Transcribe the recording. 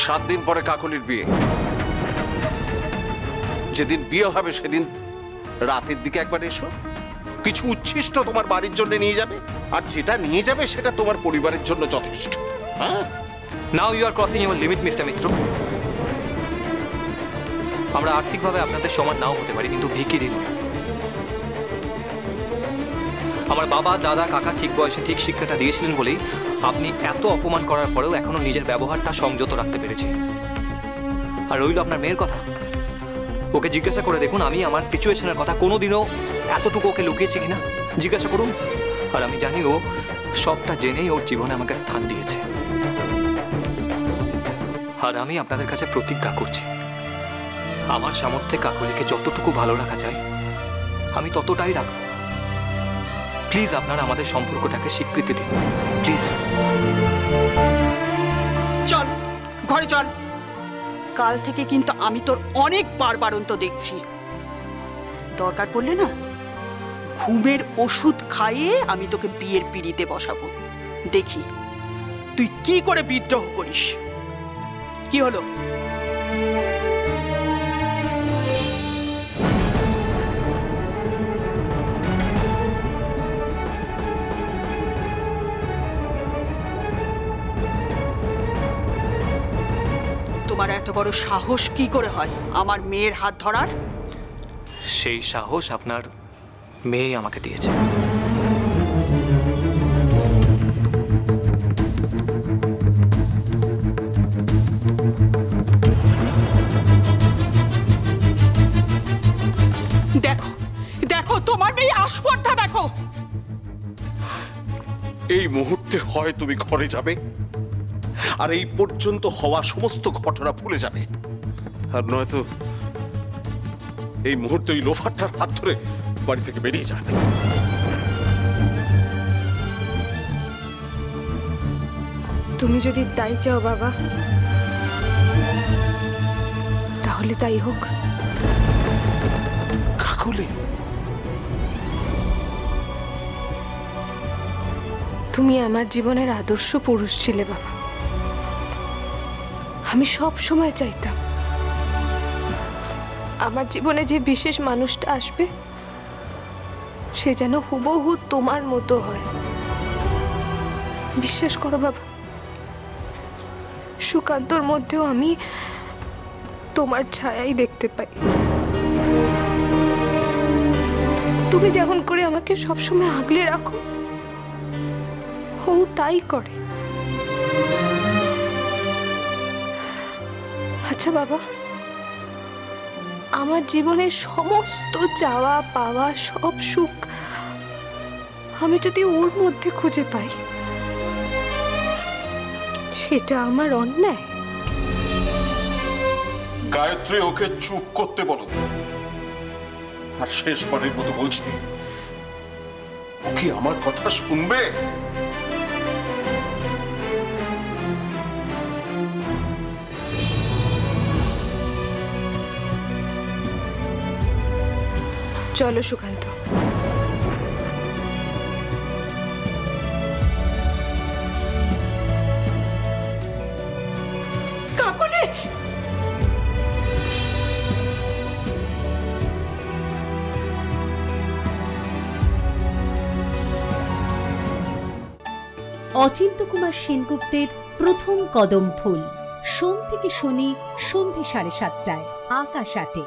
7 দিন পরে কাকলির বিয়ে। যেদিন বিয়ে হবে সেদিন রাতের দিকে একবার এসো, কিছু উচ্ছিষ্ট তোমার বাড়ির জন্য নিয়ে যাবে, আর যেটা নিয়ে যাবে সেটা তোমার পরিবারের জন্য যথেষ্ট। হ্যাঁ, now you are crossing your limit Mister Mitra. আমরা আর্থিকভাবে আপনাদের সমান নাও হতে পারি, কিন্তু ভিখিরি নয়। আমার বাবা দাদা কাকা ঠিক বয়সে ঠিক শিক্ষাটা দিয়েছিলেন বলেই আপনি এত অপমান করার পরেও এখনো নিজের ব্যবহারটা সংযত রাখতে পেরেছি। আর রইল আপনার মেয়ের কথা, ওকে জিজ্ঞাসা করে দেখুন আমি আমার সিচুয়েশনের কথা কোনোদিনও এতটুকু ওকে লুকিয়েছি কিনা, জিজ্ঞাসা করুন। আর আমি জানি ও সবটা জেনেই ওর জীবনে আমাকে স্থান দিয়েছে। আর আমি আপনাদের কাছে প্রতিজ্ঞা করছি, আমার সামর্থ্যে কাকলিকে যতটুকু ভালো রাখা যায় আমি ততটাই রাখব। প্লিজ আপনারা আমাদের সম্পর্কটাকে স্বীকৃতি দিন, প্লিজ। চল ঘরে চল, কাল থেকে কিন্তু আমি তোর অনেক বারবারন্ত দেখছি। দরকার পড়লে না ঘুমের ওষুধ খাইয়ে আমি তোকে বিয়ের পিড়িতে বসাবো, দেখি তুই কি করে বিদ্রোহ করিস। কি হলো? তোমার এত বড় সাহস কি করে হয় আমার মেয়ের হাত ধরার? সেই সাহস আপনার মেয়ে আমাকে দিয়েছে। দেখো দেখো তোমার মেয়ে আস্পর্ধা দেখো। এই মুহূর্তে হয় তুমি ঘরে যাবে আর এই পর্যন্ত হওয়া সমস্ত ঘটনা ভুলে যাবে, আর নয়তো এই মুহূর্তে ওই লোফারটার হাত ধরে বাড়ি থেকে বেরিয়ে যাবে। তুমি যদি তাই চাও বাবা, তাহলে তাই হোক। কাকলি, তুমি আমার জীবনের আদর্শ পুরুষ ছিলে বাবা। আমি সব সময় চাইতাম আমার জীবনে যে বিশেষ মানুষটা আসবে সে যেন হুবহু তোমার মতো হয়। বিশ্বাস করো বাবা, সুকান্তর মধ্যেও আমি তোমার ছায়াই দেখতে পাই। তুমি যেমন করে আমাকে সবসময় আগলে রাখো, ও তাই করে। আচ্ছা বাবা, আমার জীবনের সমস্ত চাওয়া পাওয়া সব সুখ আমি যদি ওর মধ্যে খুঁজে পাই, সেটা আমার অন্যায়? গায়ত্রী, ওকে চুপ করতে বলো। আর শেষবারের মতো বলছি, ও কি আমার কথা শুনবে? চলো সুকান্ত। কাকলি, অচিন্ত্যকুমার সেনগুপ্তের প্রথম কদম ফুল, সোম থেকে শনি সন্ধে 7:30টায়, আকাশ 8-এ।